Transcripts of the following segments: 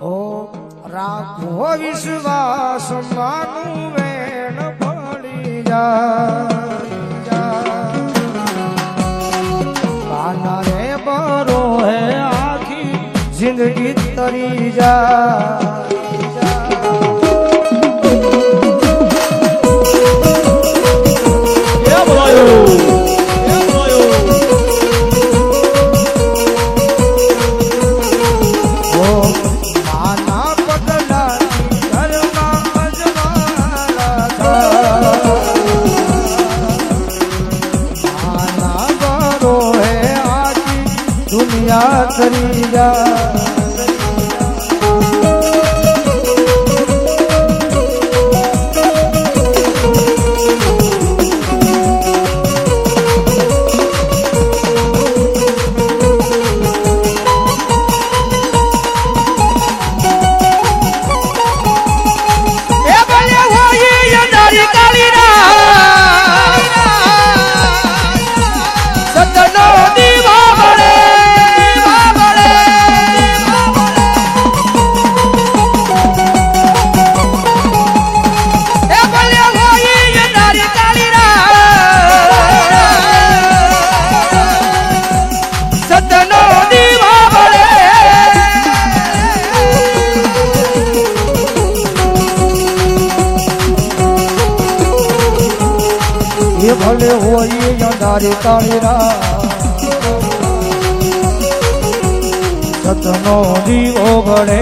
ઓ રાખો વિશ્વાસ માનું વેણ પડી જા કાના રે બરો હે આખી જિંદગી તરી જા કરી જા ભલે હોય અંધારી કાળીરા સતનો દીવો ભળે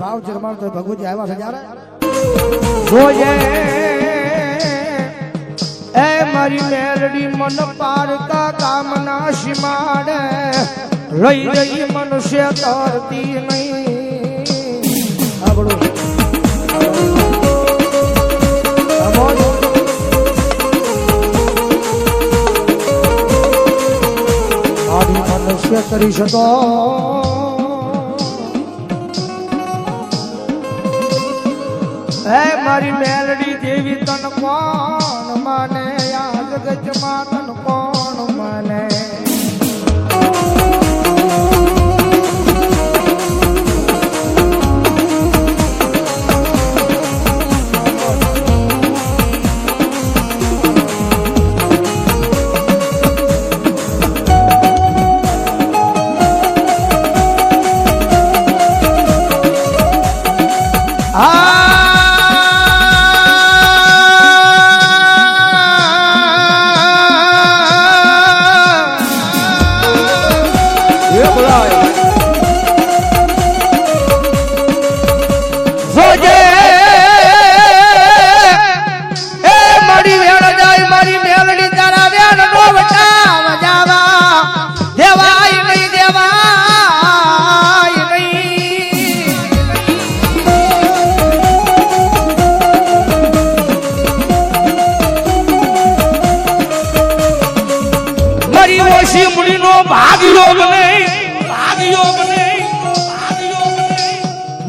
ભાવ જરમાડ તો ભગવતી આવ્યા છે જ્યારે જોજે એ મારી મેલડી મન પારકા કામના સીમાડે રહી રહી મનુષ્ય તરતી નહીં આપણું આદિ મનુષ્ય કરી શકો હે મારી મેલડી દેવી તન કોણ માને આ જગતમાં તન કોણ માને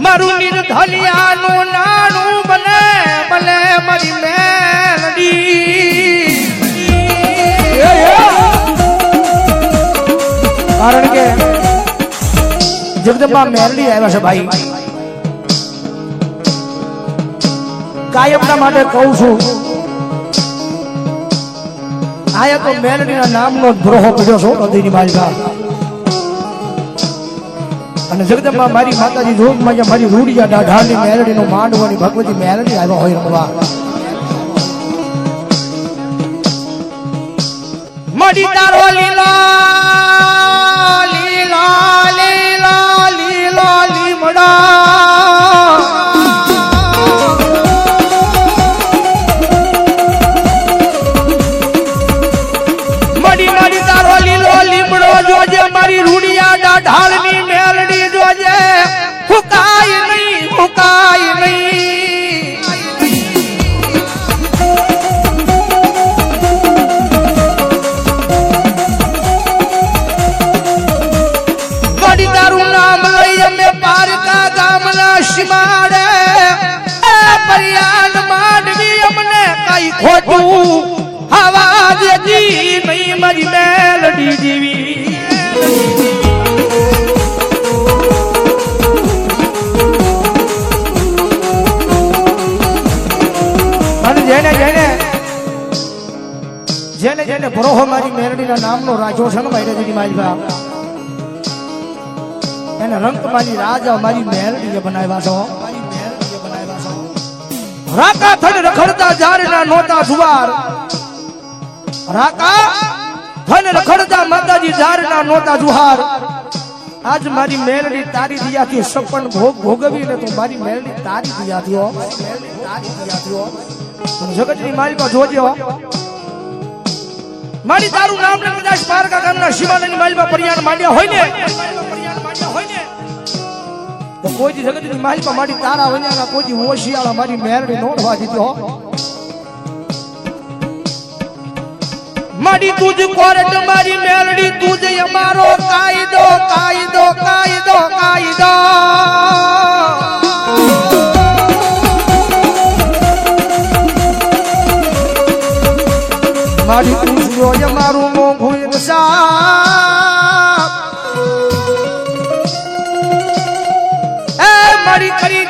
મારું નિર્ધલિયાનું નાનું બને ભલે મારી મેલડી કારણ કે જગદંબા મેલડી આવ્યા છે ભાઈ કાયમના માટે કહું છું આયા તો મેલડીના નામનો દ્રોહ પડ્યો છો નદીની માલિકા અને જગદંબા મારી માતાજી જોગમાં મારી રૂડિયા ઢાઢાની મેલડીનો માંડવાની ભગવતી મેલડી આવ્યા હોય રમવા મડી તારો લીલો લીલો લીલો લીલો લીમડા મડી તારો લીલો લીમડો જોજે મારી રૂડિયા ઢાળની મેલડી જોજે હુકાય નહીં હુકાય નહીં વડી તારું નામ લઈ અમે પારકા ગામના સીમાડે પરિયાન માંડવી અમને કઈ ખોટું હવા દેતી નહીં મારી મેલડી જેવી જેને જેને જેને જેને ભરોહો મારી મેરડીના નામનો રાજો છે ને ભાઈ મારી બા એને રંગ મારી રાજા મારી મેરડીએ બનાવ્યા છો રાકા થન રખડતા જારના નોતા જુવાર રાકા થન રખડતા માતાજી જારના નોતા જુહાર આજ મારી મેલડી તારી દિયાથી સપન ભોગ ભોગવીને તો મારી મેલડી તારી દિયાથી હો તારી દિયાથી હો જગતની મારી પાસે જોજો મારી તારું નામ ને કદાચ પારકા ગામના શિવાનંદની માલમાં પરિયાણ માંડ્યા હોય ને તો કોઈ જગતની માલમાં મારી તારા વન્યાના કોઈ ઓશિયાળા મારી મેરડી નોડવા દીધો મારી તુજ કોરટ મારી મેરડી તુજ અમારો કાયદો કાયદો કાયદો કાયદો મારી તુજો અમારું મોંઘું ઇન્સાફ એ મારી કરી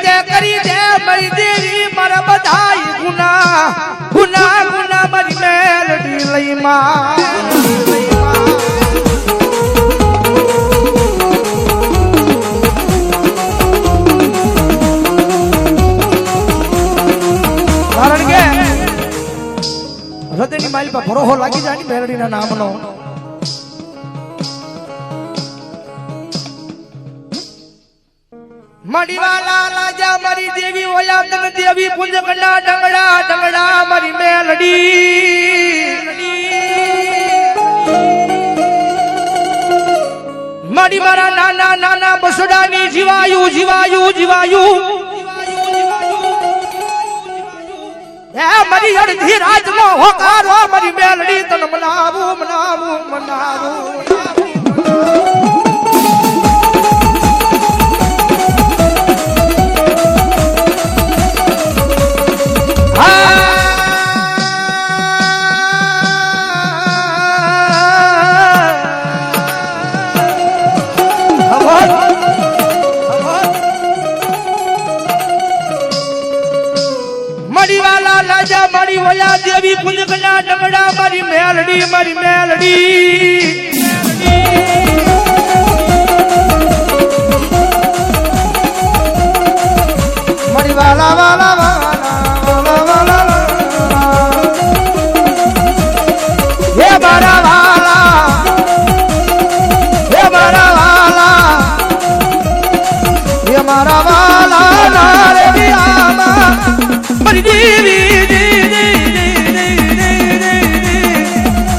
દે મારી દેવી મારા બધાય ગુના ગુના ગુના મારી મેલડી લઈ માં કારણ કે હૃદયની માઇલ પર ભરોહો લાગી જાય ને મેલડીના નામનો મડીવાલા રાજા મારી દેવી ઓયા તન દેવી પુંજકના ડંગડા ડંગડા મારી મેલડી મડી મારા નાના નાના બસડાની જીવાયું જીવાયું જીવાયું એ મારી અડધી રાતનો હોકારો મારી મેલડી તન મનાવું મનાવું મનાવું મડીવાલા રાજા મારી વયા દેવી પુંજકના ડંગડા મારી મેલડી મારી મેલડી મડીવાલા વાલા વાલા હે મારા વાલા હે મારા વાલા હે મારા વાલા રે આમા મારી દેવી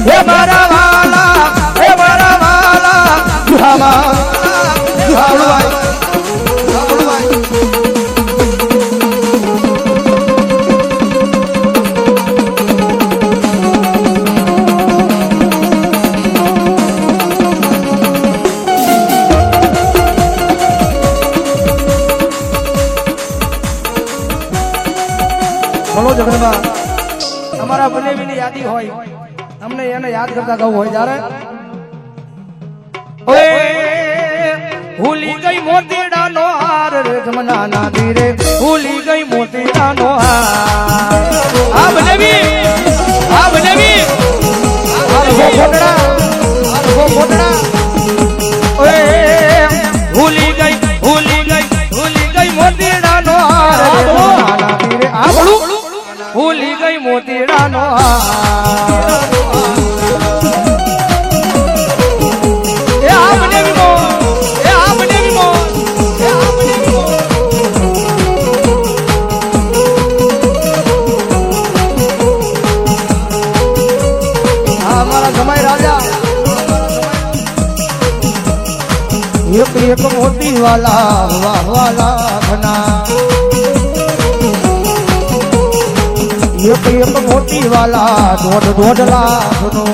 હે મારા વાલા જુહાવા જુહાવળવાય બોલો જગન્નાથ અમારા બનેવીની યાદી હોય અમને એને યાદ કરતા કહું હોય જ્યારે ભૂલી ગઈ મોતીડાનો હાર રે જમનાના ધીરે ભૂલી ગઈ મોતીડાનો હાર આ બનેવી ફોટડા ઓએ ભૂલી ગઈ મોતીડાનો હાર રે જમનાના ધીરે આ બોલું ભૂલી ગઈ મોતીડાનો હાર એ આ બનેવી મો એ આ બનેવી મો એ આ બનેવી મો આ મારા જમાઈ રાજા એક એક મોતી વાલા વાહ વાલા ઘના એક એક મોતી વાલા દોઢ દોઢ લાખ નો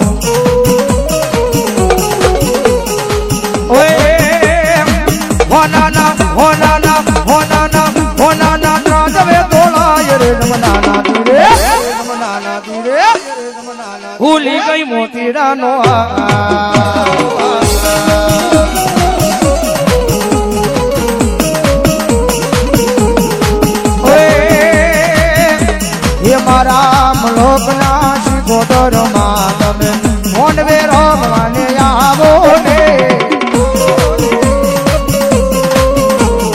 હોનાના હોનાના હોનાના હોનાના ત્રાજવે તોળાય રે નમનાના તીરે નમનાના તીરે ભૂલી ગઈ મોતીડાનો મારા લોકના શિકોતર માં તમે મોનવે રમવાને આવો ને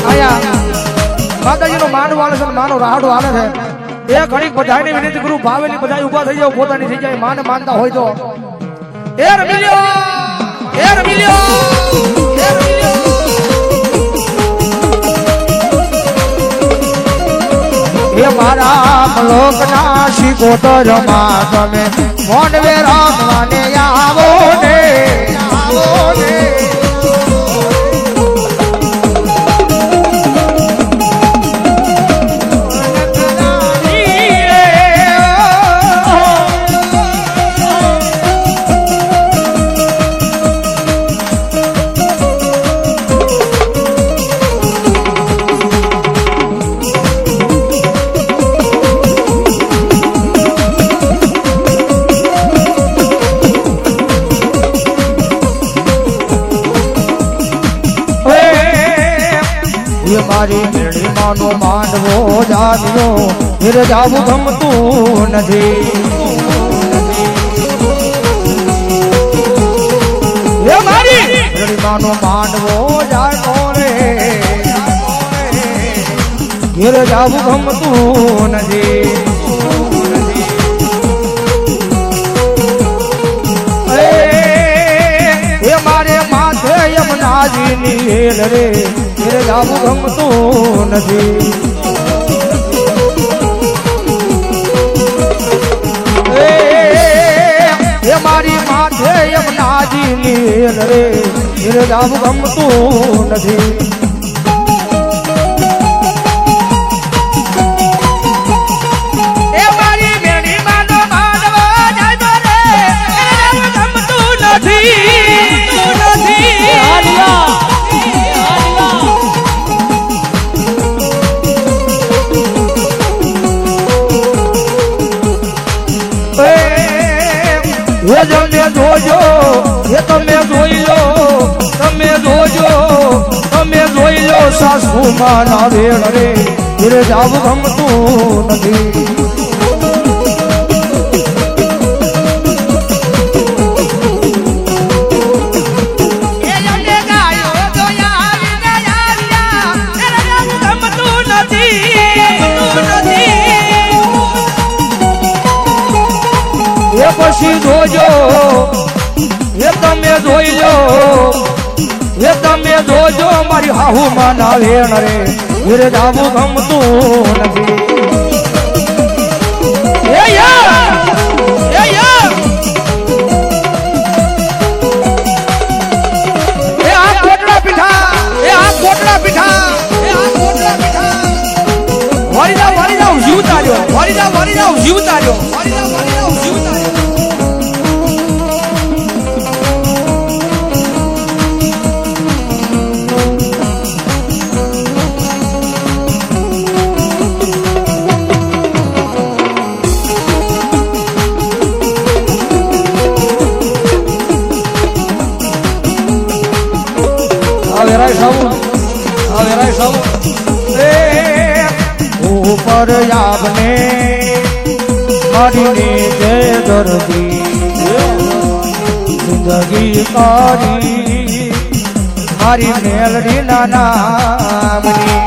આયા માતાજીનો માનવો હાલે છે માનો રાડો હાલે છે એ ઘણી બધાની વિનંતી કરું ભાવેલી બધા ઊભા થઈ જાવ પોતાની થઈ જાય માને માનતા હોય તો એ રમીલ્યો એ રમીલ્યો એ રમીલ્યો એ મારા લોકના શિકોતર માં તમે મોનવે રમવાને આવો ને આવો ને મારી મેળી માનો માંડવો જાગ્યો ફિર જાવું ગમતું નથી એ મારી મેળી માનો માંડવો જાગ્યો રે ફિર જાવું ગમતું નથી એ મારે માથે યમુનાજીની હેલ રે ફિર જાવું ગમતું નથી એ મારી માથે યમુનાજીની હેલ રે ફિર જાવું ગમતું નથી એ મારી મેળી માનો માંડવો જાગ્યો રે ફિર જાવું ગમતું નથી તમે જોજો એ તમે જોઈ લો તમે જોજો તમે જોઈ લો સાસુ માના વેણ રે ફિર જાવું ગમતું નથી પછી જોજો એ તમે જોઈ લો એ તમે જોજો મારી હાહુ માના વેણ રે ફિર જાવું ગમતું નથી એ આ કોટડા પીઠા એ આ કોટડા પીઠા એ આ કોટડા પીઠા વારી જાવ જીવ તાર્યો વારી જાવ જીવ તાર્યો વારી જાવ જીવ તાર્યો ઉપર આપને મારી જય દર્દી જિંદગી કરી મારી મેલડી ના નામની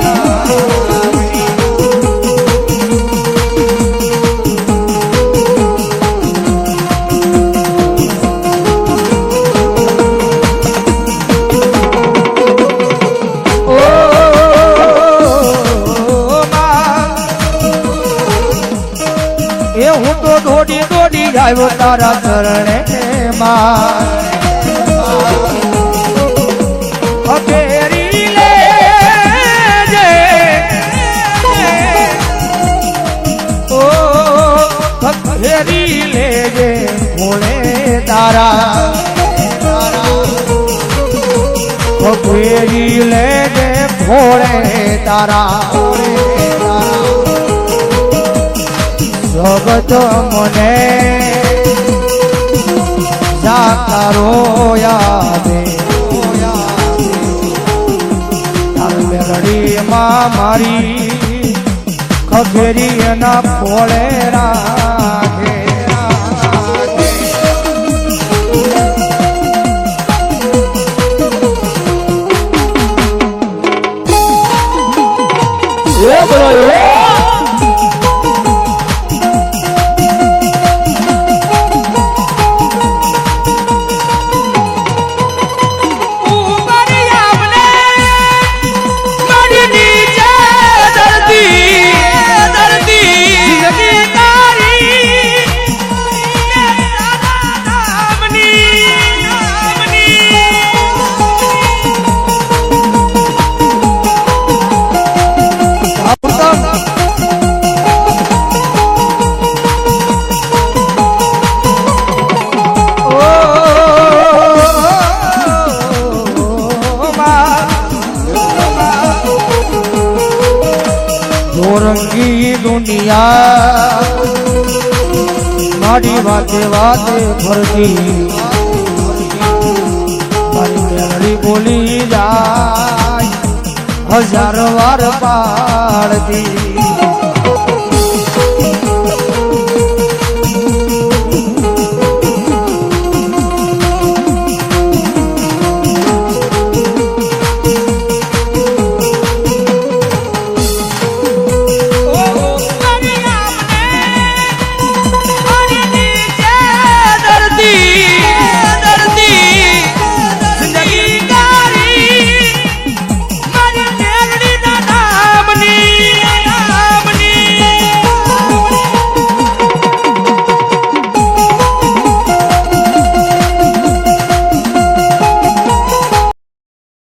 હું તો દોડી દોડી આવ્યો તારા ચરણે માં તારા ફેરી લે દે ભોળે તારા જગત મને જાકારો યાદે તાર મેલડી માં મારી ખગેરી એના ફોળે રાખે રંગી દુનિયા મારી વાતે વાતે ફરતી મારી મેલડી બોલી જાય હજાર વાર પાડતી